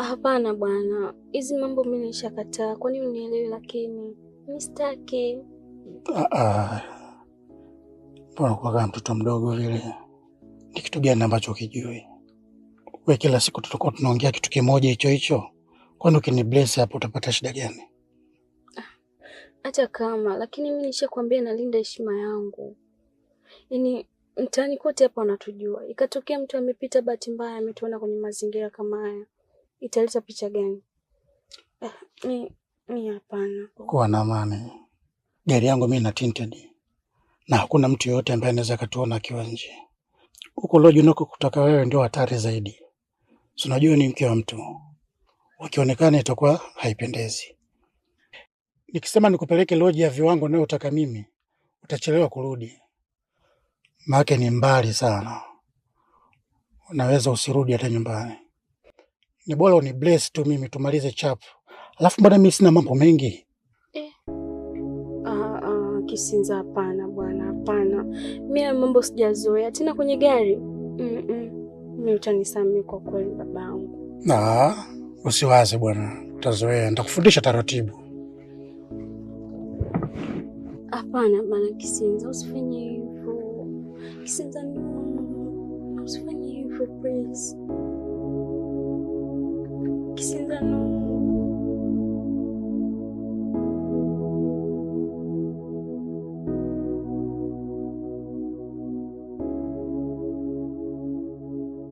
Hapana bwana, hizi mambo mimi nishakataa. Kwani unielewi? Lakini mimi sitaki. Mbona kwa kama mtoto mdogo vile? Ni kitu gani ambacho ukijui? Wewe kila siku tutakuwa tunaongea kitu kimoja hicho hicho. Kwani ukinibless hapo utapata shida gani? Hata kama, lakini mimi nishakwambia nalinda heshima yangu. Yaani mtaani kote hapa wanatujua. Ikatokea mtu amepita bahati mbaya ametuona kwenye mazingira kama haya. Italeta picha gani? Mimi hapana. Kuwa na amani. Gari yangu mimi na tinted. Na hakuna mtu yote ambaye anaweza katuona akiwa nje. Huko lodge unako kutaka wewe ndio hatari zaidi. Si unajua ni mke wa mtu. Ukionekana itakuwa haipendezi. Nikisema nikupeleke lodge ya viwango nayo utaka mimi, utachelewa kurudi. Maana ni mbali sana. Unaweza usirudi hata nyumbani. Ni bora uni bless tu mimi tumalize chapu. Alafu mbona mimi sina mambo mengi? Kisinza hapana bwana, hapana. Mimi mambo sijazoea tena kwenye gari. Mimi utanisamee kwa kweli babangu. Usiwaze bwana, utazoea. Nitakufundisha taratibu. Hapana bwana Kisinza, usifanye hivyo. Kisinza, usifanye hivyo please.